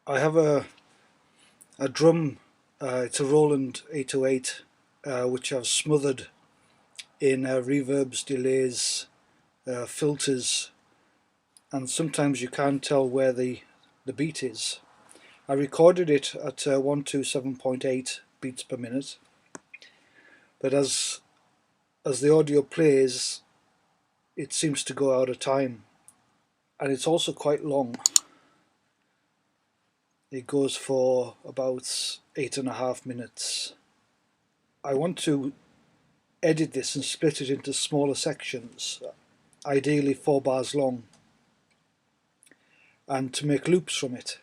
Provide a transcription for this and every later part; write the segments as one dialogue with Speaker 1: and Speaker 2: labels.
Speaker 1: I have a drum, it's a Roland 808, which I've smothered in reverbs, delays, filters, and sometimes you can't tell where the beat is. I recorded it at 127.8 beats per minute, but as the audio plays, it seems to go out of time, and it's also quite long. It goes for about 8.5 minutes. I want to edit this and split it into smaller sections, ideally 4 bars long, and to make loops from it.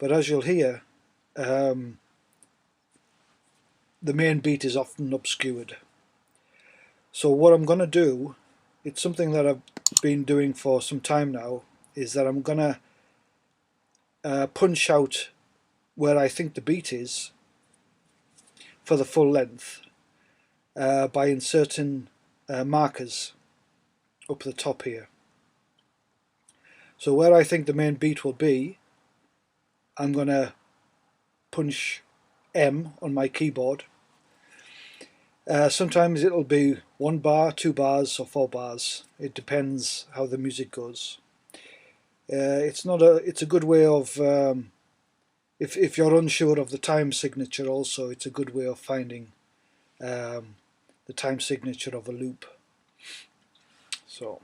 Speaker 1: But as you'll hear, the main beat is often obscured. So what I'm going to do, it's something that I've been doing for some time now, is that I'm going to punch out where I think the beat is for the full length by inserting markers up the top here. So where I think the main beat will be, I'm going to punch M on my keyboard. Sometimes it'll be 1 bar, 2 bars or 4 bars. It depends how the music goes. It's a good way of, if you're unsure of the time signature also, it's a good way of finding the time signature of a loop. So.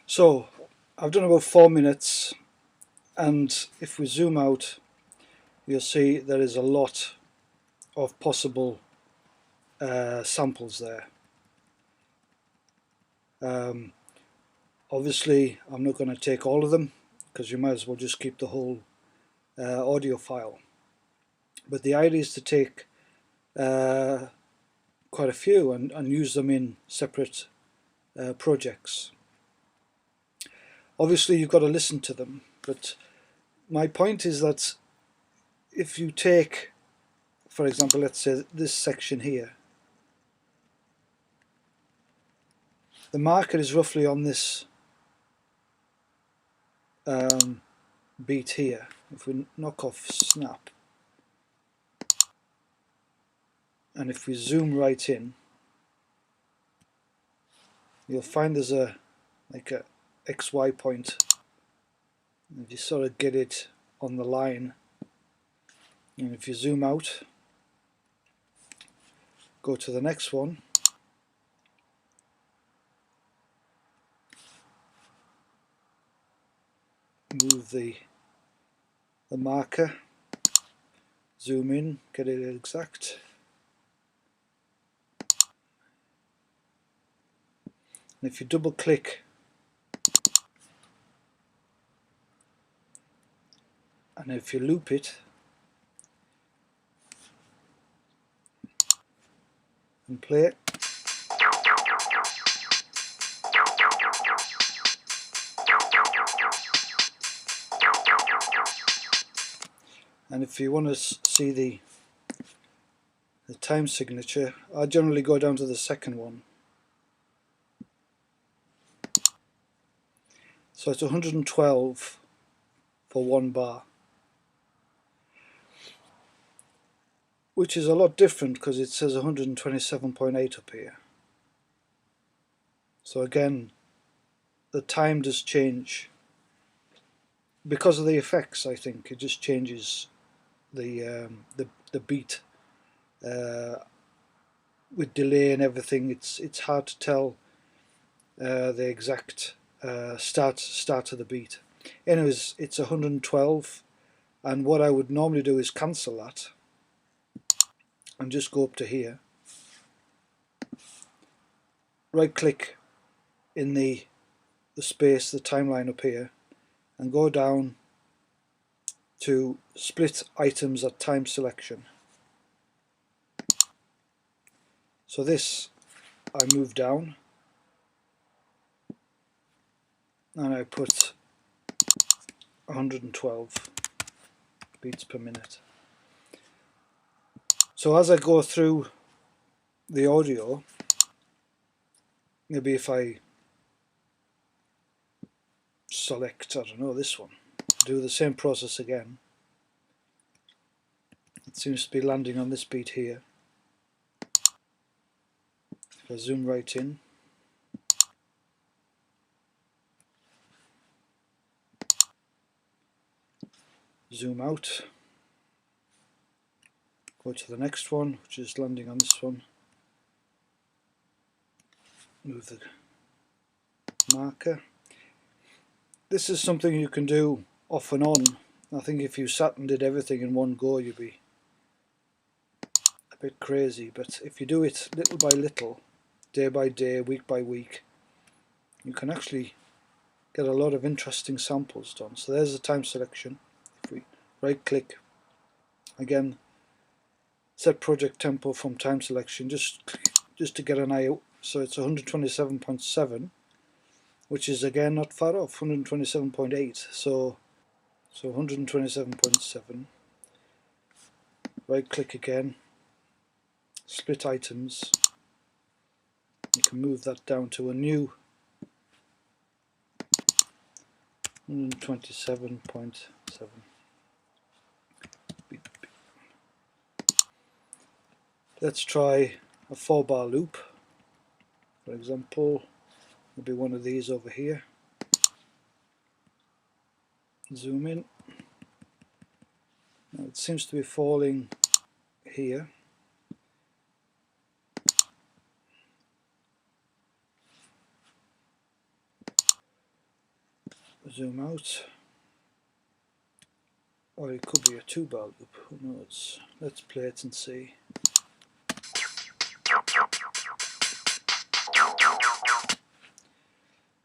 Speaker 1: So I've done about 4 minutes, and if we zoom out, you'll see there is a lot of possible samples there. Obviously I'm not going to take all of them, because you might as well just keep the whole audio file. But the idea is to take quite a few and use them in separate projects. Obviously you've got to listen to them, but my point is that if you take, for example, let's say this section here, the marker is roughly on this beat here. If we knock off snap, and if we zoom right in, you'll find there's like a XY point, and you sort of get it on the line. And if you zoom out, go to the next one, move the marker, zoom in, get it exact. And if you double click and if you loop it and play it, and if you want to see the time signature, I generally go down to the second one. So it's 112 for 1 bar, which is a lot different because it says 127.8 up here. So again, the time does change because of the effects. I think it just changes the beat with delay and everything. It's hard to tell the exact start of the beat. Anyways, it's 112, And what I would normally do is cancel that and just go up to here, right click in the space, the timeline up here, and go down to split items at time selection. So this I move down and I put 112 beats per minute. So as I go through the audio, maybe if I select, I don't know, this one, do the same process again, it seems to be landing on this beat here. If I zoom right in, zoom out, go to the next one, which is landing on this one, move the marker. This is something you can do off and on. I think if you sat and did everything in one go, you'd be a bit crazy, but if you do it little by little, day by day, week by week, you can actually get a lot of interesting samples done. So there's the time selection. If we right click, again, set project tempo from time selection, just to get an eye out. So it's 127.7, which is again not far off, 127.8. So 127.7. Right click again, split items. You can move that down to a new 127.7. Let's try a 4-bar loop, for example. Maybe one of these over here. Zoom in. Now it seems to be falling here. Zoom out. Or it could be a 2-bar loop, who knows. Let's play it and see.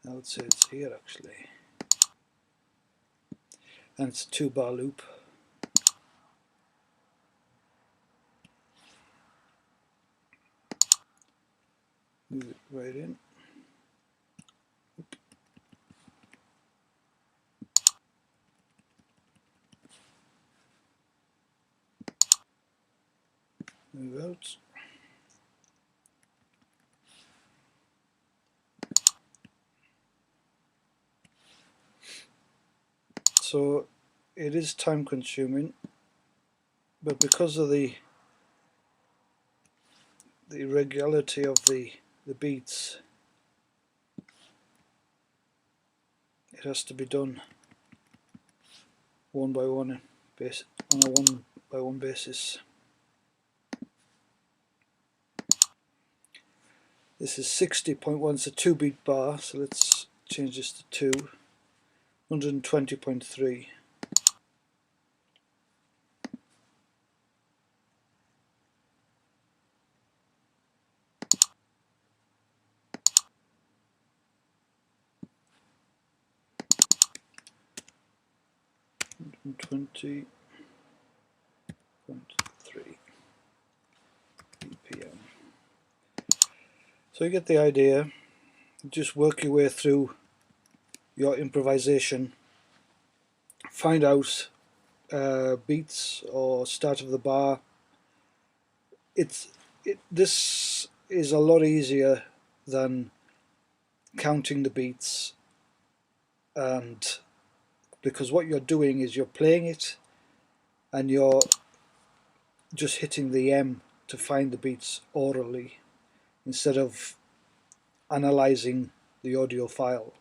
Speaker 1: I would say it's here actually. And it's a 2-bar loop. Move it right in. Move out. So it is time consuming, but because of the irregularity of the beats, it has to be done one by one, on a one by one basis. This is 60.1, it's a 2-beat bar, so let's change this to 2. 120.3. .3 BPM. So you get the idea. Just work your way through your improvisation. Find out beats or start of the bar. This is a lot easier than counting the beats, and because what you're doing is you're playing it and you're just hitting the M to find the beats orally instead of analyzing the audio file.